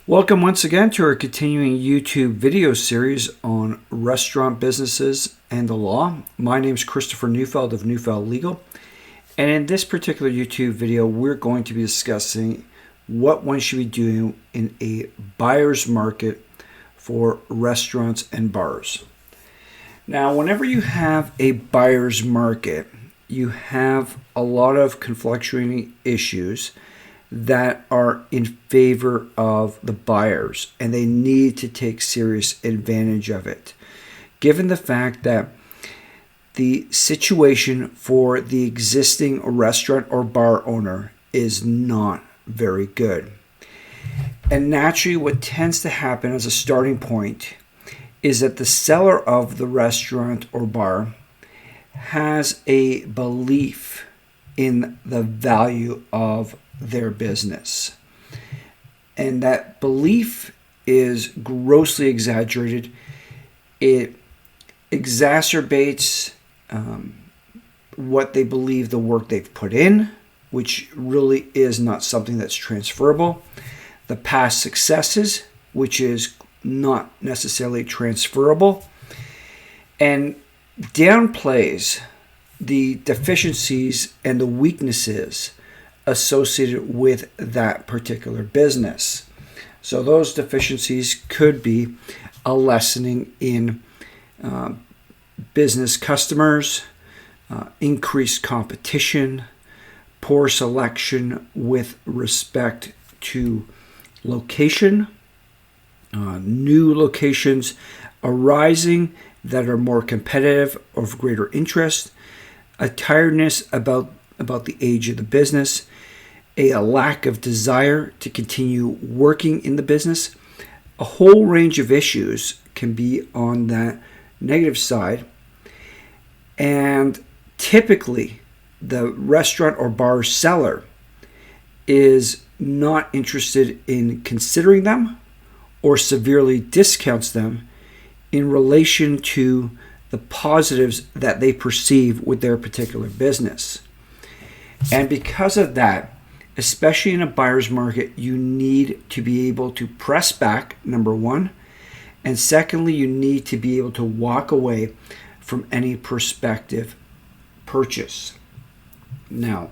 Welcome once again to our continuing YouTube video series on restaurant businesses and the law. My name is Christopher Neufeld of Neufeld Legal, and in this particular YouTube video, we're going to be discussing what one should be doing in a buyer's market for restaurants and bars. Now, whenever you have a buyer's market, you have a lot of conflicting issues that are in favor of the buyers, and they need to take serious advantage of it. Given the fact that the situation for the existing restaurant or bar owner is not very good. And naturally, what tends to happen as a starting point is that the seller of the restaurant or bar has a belief in the value of their business. And that belief is grossly exaggerated. It exacerbates what they believe the work they've put in, which really is not something that's transferable. The past successes, which is not necessarily transferable, and downplays the deficiencies and the weaknesses associated with that particular business. So those deficiencies could be a lessening in business customers, increased competition, poor selection with respect to location, new locations arising that are more competitive, of greater interest, a tiredness about the age of the business, a lack of desire to continue working in the business. A whole range of issues can be on that negative side. And typically, the restaurant or bar seller is not interested in considering them or severely discounts them in relation to the positives that they perceive with their particular business. And because of that, especially in a buyer's market, you need to be able to press back, number one. And secondly, you need to be able to walk away from any prospective purchase. Now,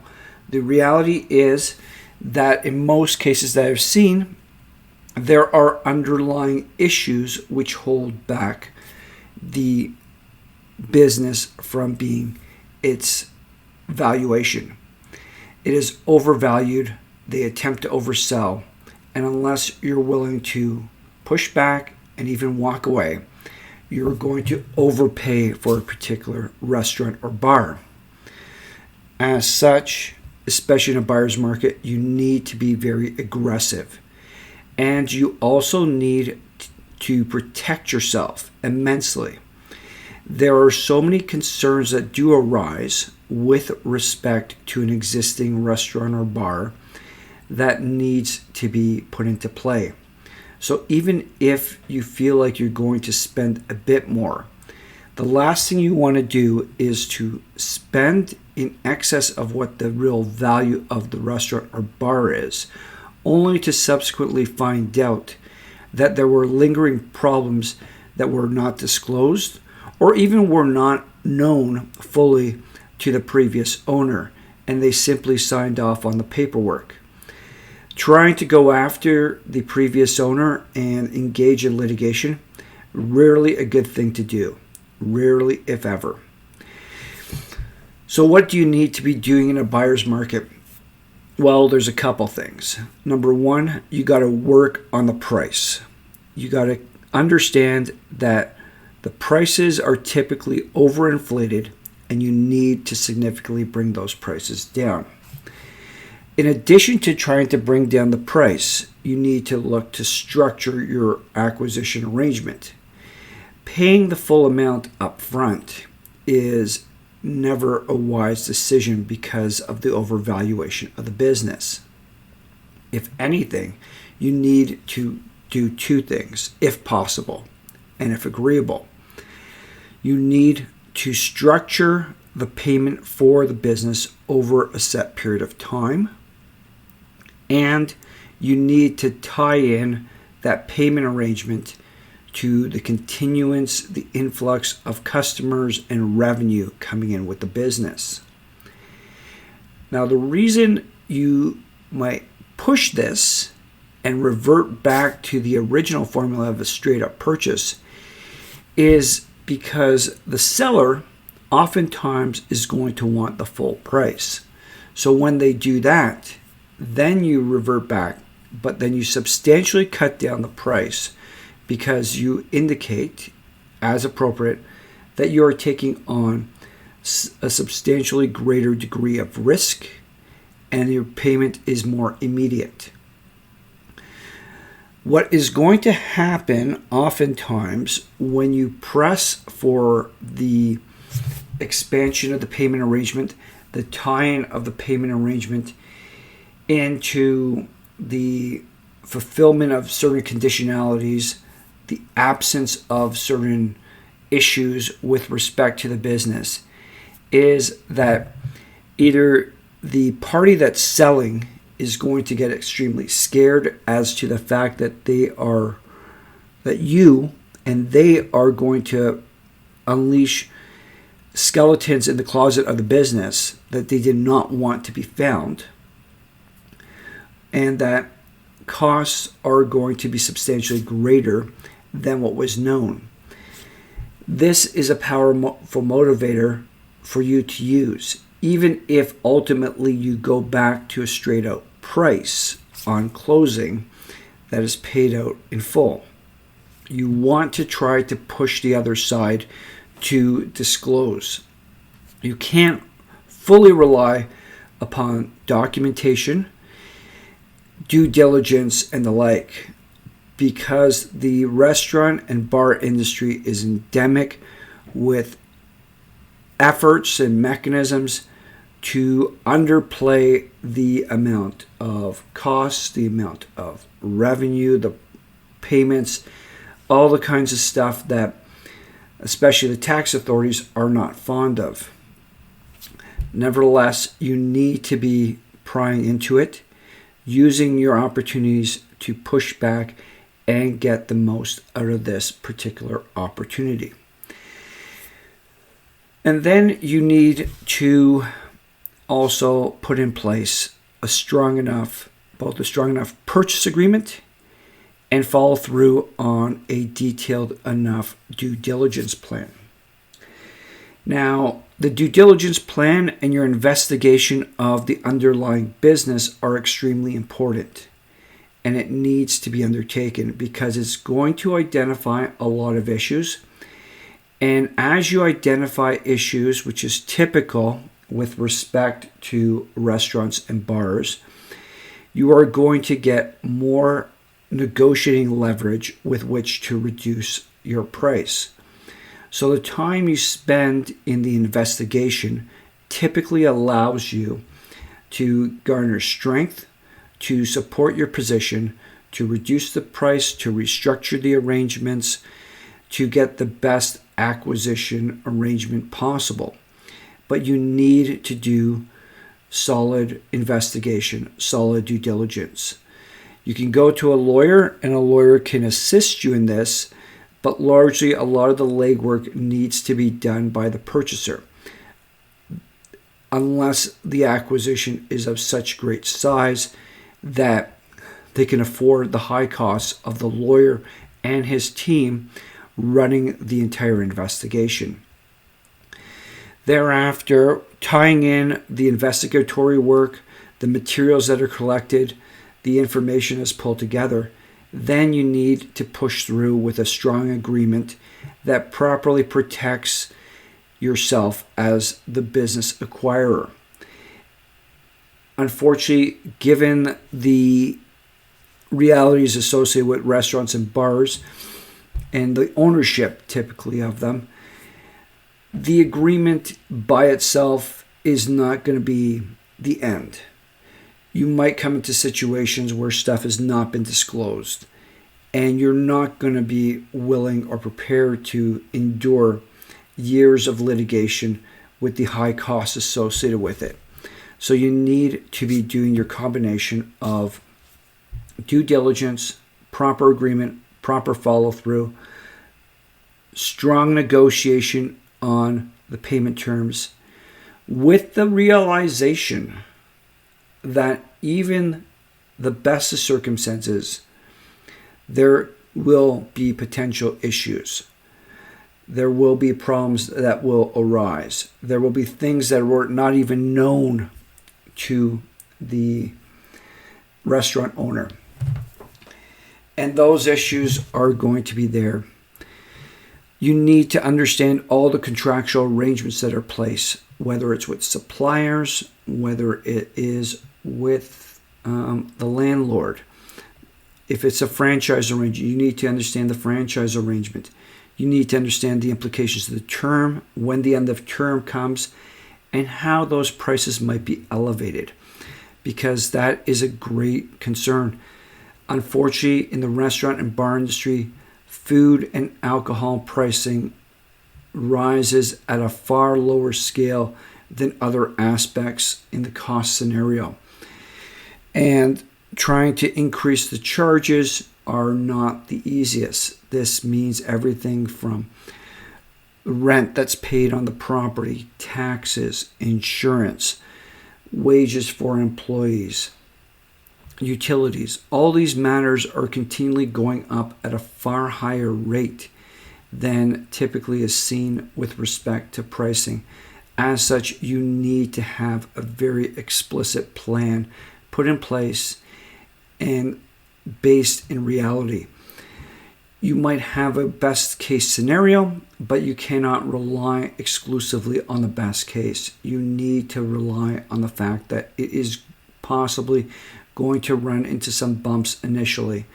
the reality is that in most cases that I've seen, there are underlying issues which hold back the business from being its valuation. It is overvalued. They attempt to oversell. And unless you're willing to push back and even walk away, you're going to overpay for a particular restaurant or bar. As such, especially in a buyer's market, you need to be very aggressive. And you also need to protect yourself immensely. There are so many concerns that do arise with respect to an existing restaurant or bar that needs to be put into play. So even if you feel like you're going to spend a bit more, the last thing you want to do is to spend in excess of what the real value of the restaurant or bar is, only to subsequently find out that there were lingering problems that were not disclosed or even were not known fully to the previous owner, and they simply signed off on the paperwork. Trying to go after the previous owner and engage in litigation, rarely a good thing to do. Rarely, if ever. So what do you need to be doing in a buyer's market? Well, there's a couple things. Number one, you got to work on the price. You got to understand that the prices are typically overinflated, and you need to significantly bring those prices down. In addition to trying to bring down the price, you need to look to structure your acquisition arrangement. Paying the full amount up front is never a wise decision because of the overvaluation of the business. If anything, you need to do two things, if possible, and if agreeable. You need to structure the payment for the business over a set period of time, and you need to tie in that payment arrangement to the continuance, the influx of customers and revenue coming in with the business. Now, the reason you might push this and revert back to the original formula of a straight up purchase is because the seller oftentimes is going to want the full price. So when they do that, then you revert back, but then you substantially cut down the price because you indicate, as appropriate, that you are taking on a substantially greater degree of risk and your payment is more immediate. What is going to happen oftentimes when you press for the expansion of the payment arrangement, the tying of the payment arrangement into the fulfillment of certain conditionalities, the absence of certain issues with respect to the business, is that either the party that's selling is going to get extremely scared as to the fact that you and they are going to unleash skeletons in the closet of the business that they did not want to be found, and that costs are going to be substantially greater than what was known. This is a powerful motivator for you to use, even if ultimately you go back to a straight out price on closing that is paid out in full. You want to try to push the other side to disclose. You can't fully rely upon documentation, due diligence, and the like, because the restaurant and bar industry is endemic with efforts and mechanisms to underplay the amount of costs, the amount of revenue, the payments, all the kinds of stuff that especially the tax authorities are not fond of. Nevertheless, you need to be prying into it, using your opportunities to push back and get the most out of this particular opportunity. And then you need to also put in place both a strong enough purchase agreement and follow through on a detailed enough due diligence plan. Now, the due diligence plan and your investigation of the underlying business are extremely important, and it needs to be undertaken because it's going to identify a lot of issues. And as you identify issues, which is typical with respect to restaurants and bars, you are going to get more negotiating leverage with which to reduce your price. So the time you spend in the investigation typically allows you to garner strength, to support your position, to reduce the price, to restructure the arrangements, to get the best acquisition arrangement possible. But you need to do solid investigation, solid due diligence. You can go to a lawyer, and a lawyer can assist you in this, but largely a lot of the legwork needs to be done by the purchaser, unless the acquisition is of such great size that they can afford the high costs of the lawyer and his team running the entire investigation. Thereafter, tying in the investigatory work, the materials that are collected, the information is pulled together, then you need to push through with a strong agreement that properly protects yourself as the business acquirer. Unfortunately, given the realities associated with restaurants and bars and the ownership typically of them, the agreement by itself is not going to be the end. You might come into situations where stuff has not been disclosed, and you're not going to be willing or prepared to endure years of litigation with the high costs associated with it. So you need to be doing your combination of due diligence, proper agreement, proper follow through, strong negotiation on the payment terms, with the realization that even the best of circumstances, there will be potential issues. There will be problems that will arise. There will be things that were not even known to the restaurant owner. And those issues are going to be there. You need to understand all the contractual arrangements that are in place, whether it's with suppliers, whether it is with the landlord. If it's a franchise arrangement, you need to understand the franchise arrangement. You need to understand the implications of the term, when the end of term comes, and how those prices might be elevated, because that is a great concern. Unfortunately, in the restaurant and bar industry, food and alcohol pricing rises at a far lower scale than other aspects in the cost scenario. And trying to increase the charges are not the easiest. This means everything from rent that's paid on the property, taxes, insurance, wages for employees, utilities. All these matters are continually going up at a far higher rate than typically is seen with respect to pricing. As such, you need to have a very explicit plan put in place and based in reality. You might have a best case scenario, but you cannot rely exclusively on the best case. You need to rely on the fact that it is possibly going to run into some bumps initially.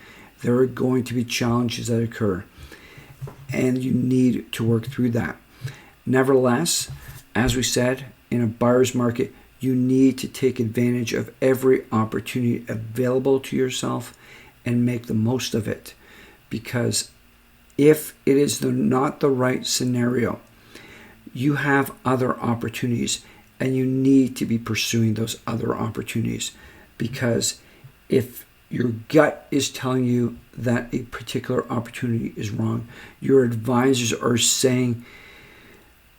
There are going to be challenges that occur, and you need to work through that. Nevertheless, as we said, in a buyer's market, you need to take advantage of every opportunity available to yourself and make the most of it. Because if it is not the right scenario, you have other opportunities, and you need to be pursuing those other opportunities. Because if your gut is telling you that a particular opportunity is wrong, your advisors are saying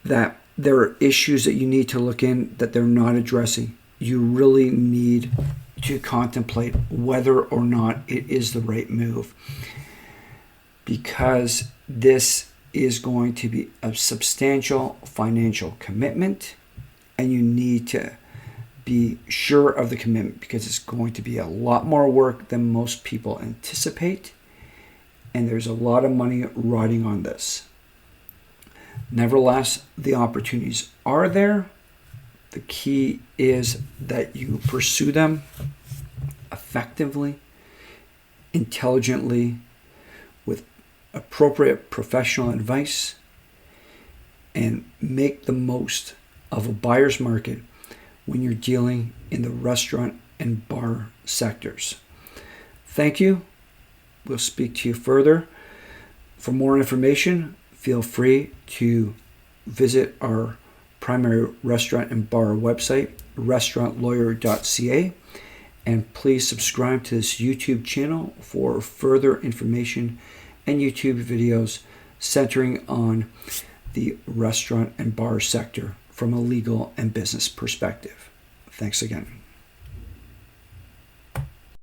that there are issues that you need to look in that they're not addressing, you really need to contemplate whether or not it is the right move. Because this is going to be a substantial financial commitment, and you need to be sure of the commitment, because it's going to be a lot more work than most people anticipate, and there's a lot of money riding on this. Nevertheless, the opportunities are there. The key is that you pursue them effectively, intelligently, with appropriate professional advice, and make the most of a buyer's market when you're dealing in the restaurant and bar sectors. Thank you. We'll speak to you further. For more information, feel free to visit our primary restaurant and bar website, restaurantlawyer.ca, and please subscribe to this YouTube channel for further information and YouTube videos centering on the restaurant and bar sector from a legal and business perspective. Thanks again.